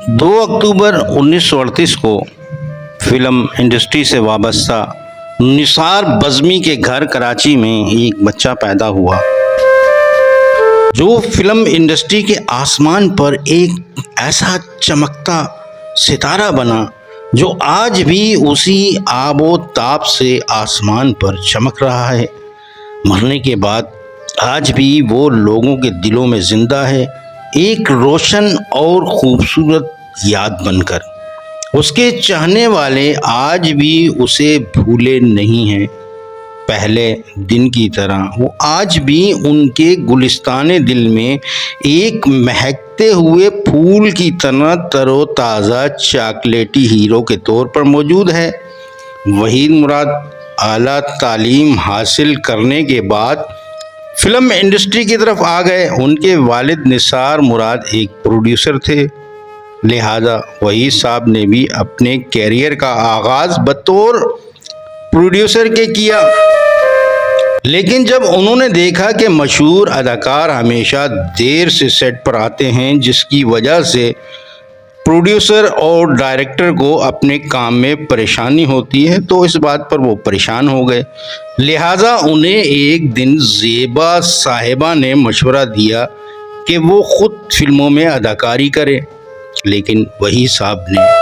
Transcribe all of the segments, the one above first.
2 अक्टूबर 1938 को film industry से वाबस्ता निसार बज़मी के घर कराची में एक बच्चा पैदा हुआ जो फिल्म इंडस्ट्री के आसमान पर एक ऐसा चमकता सितारा बना जो आज भी उसी आबो ताब से आसमान पर चमक रहा है। मरने के बाद आज भी वो लोगों के दिलों में जिंदा है, एक रोशन और खूबसूरत याद बनकर। उसके चाहने वाले आज भी उसे भूले नहीं हैं। पहले दिन की तरह वो आज भी उनके गुलिस्ताने दिल में एक महकते हुए फूल की तरह तरोताज़ा चॉकलेटी हीरो के तौर पर मौजूद है। वहीद मुराद आला तालीम हासिल करने के बाद फिल्म इंडस्ट्री की तरफ आ गए। उनके वालिद निसार मुराद एक प्रोड्यूसर थे, लिहाजा वहीद साहब ने भी अपने कैरियर का आगाज़ बतौर प्रोड्यूसर के किया। लेकिन जब उन्होंने देखा कि मशहूर अदाकार हमेशा देर से सेट पर आते हैं, जिसकी वजह से प्रोड्यूसर और डायरेक्टर को अपने काम में परेशानी होती है, तो इस बात पर वो परेशान हो गए। लिहाजा उन्हें एक दिन ज़ेबा साहिबा ने मशवरा दिया कि वो खुद फिल्मों में अदाकारी करें, लेकिन वही साहब ने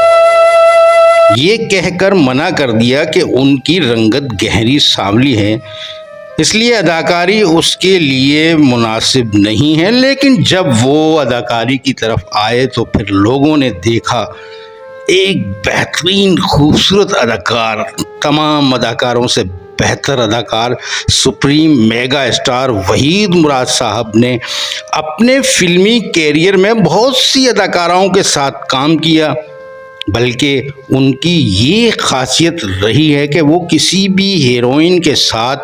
ये कहकर मना कर दिया कि उनकी रंगत गहरी सांवली है, इसलिए अदाकारी उसके लिए मुनासिब नहीं है। लेकिन जब वो अदाकारी की तरफ आए तो फिर लोगों ने देखा एक बेहतरीन खूबसूरत अदाकार, तमाम अदाकारों से बेहतर अदाकार, सुप्रीम मेगा स्टार वहीद मुराद साहब ने अपने फिल्मी कैरियर में बहुत सी अदाकाराओं के साथ काम किया। बल्कि उनकी ये खासियत रही है कि वो किसी भी हीरोइन के साथ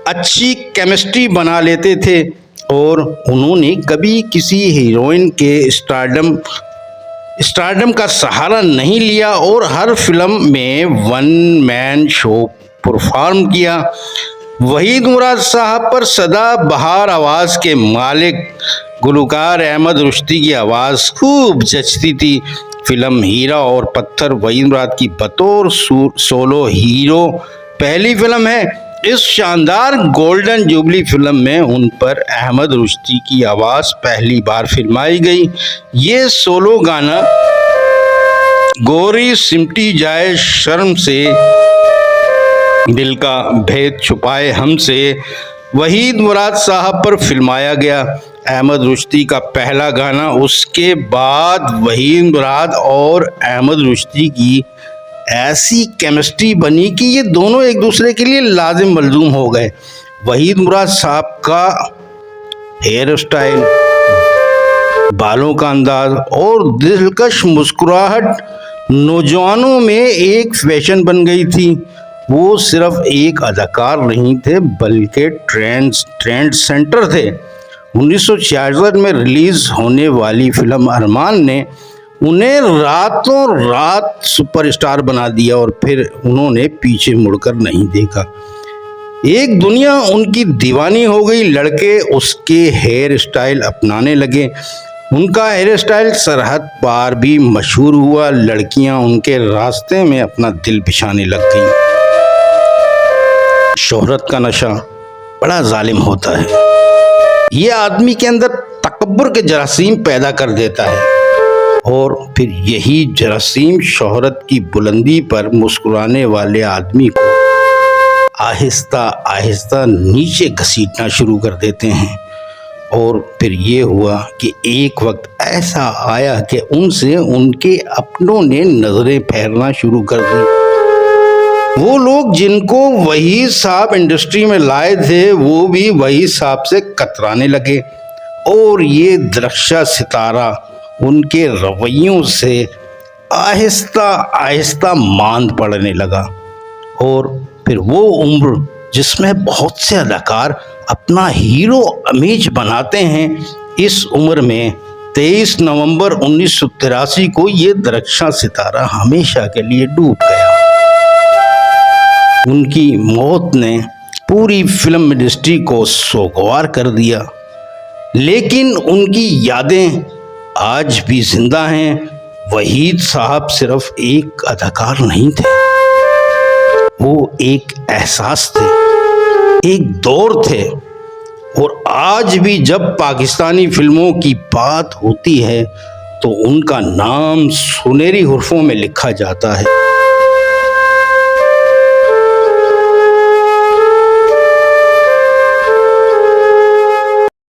अच्छी केमिस्ट्री बना लेते थे और उन्होंने कभी किसी हीरोइन के स्टारडम का सहारा नहीं लिया और हर फिल्म में वन मैन शो परफॉर्म किया। वहीद मुराद साहब पर सदा बहार आवाज़ के मालिक गुलकार अहमद रुश्ती की आवाज़ खूब जचती थी। फिल्म हीरा और पत्थर वहीद मुराद की बतौर सोलो हीरो पहली फिल्म है। इस शानदार गोल्डन जुबली फिल्म में उन पर अहमद रुश्ती की आवाज़ पहली बार फिल्माई गई। ये सोलो गाना गोरी सिमटी जाए शर्म से, दिल का भेद छुपाए हमसे, वहीद मुराद साहब पर फिल्माया गया। अहमद रुश्ती का पहला गाना, उसके बाद वहीद मुराद और अहमद रुश्ती की ऐसी केमिस्ट्री बनी कि ये दोनों एक दूसरे के लिए लाजिम मलजूम हो गए। वहीद मुराद साहब का हेयर स्टाइल, बालों का अंदाज और दिलकश मुस्कुराहट नौजवानों में एक फैशन बन गई थी। वो सिर्फ एक अदाकार नहीं थे बल्कि ट्रेंड सेंटर थे। 1966 में रिलीज होने वाली फिल्म अरमान ने उन्हें रातों रात सुपरस्टार बना दिया और फिर उन्होंने पीछे मुड़कर नहीं देखा। एक दुनिया उनकी दीवानी हो गई। लड़के उसके हेयर स्टाइल अपनाने लगे। उनका हेयर स्टाइल सरहद पार भी मशहूर हुआ। लड़कियां उनके रास्ते में अपना दिल बिछाने लग गईं। शोहरत का नशा बड़ा जालिम होता है। ये आदमी के अंदर तकब्बुर के जरासीम पैदा कर देता है और फिर यही जरासीम शोहरत की बुलंदी पर मुस्कुराने वाले आदमी को आहिस्ता आहिस्ता नीचे घसीटना शुरू कर देते हैं। और फिर ये हुआ कि एक वक्त ऐसा आया कि उनसे उनके अपनों ने नजरें फेरना शुरू कर दी। वो लोग जिनको वहीद साहब इंडस्ट्री में लाए थे वो भी वहीद साहब से कतराने लगे और ये दरख्शा सितारा उनके रवैयों से आहिस्ता आहिस्ता मांद पड़ने लगा। और फिर वो उम्र जिसमें बहुत से अदाकार अपना हीरो इमेज बनाते हैं, इस उम्र में 23 नवंबर 1983 को ये दरख्शा सितारा हमेशा के लिए डूब गया। उनकी मौत ने पूरी फिल्म इंडस्ट्री को सोगवार कर दिया, लेकिन उनकी यादें आज भी जिंदा हैं। वहीद साहब सिर्फ एक अदाकार नहीं थे, वो एक एहसास थे, एक दौर थे। और आज भी जब पाकिस्तानी फिल्मों की बात होती है तो उनका नाम सुनहरी हुर्फों में लिखा जाता है।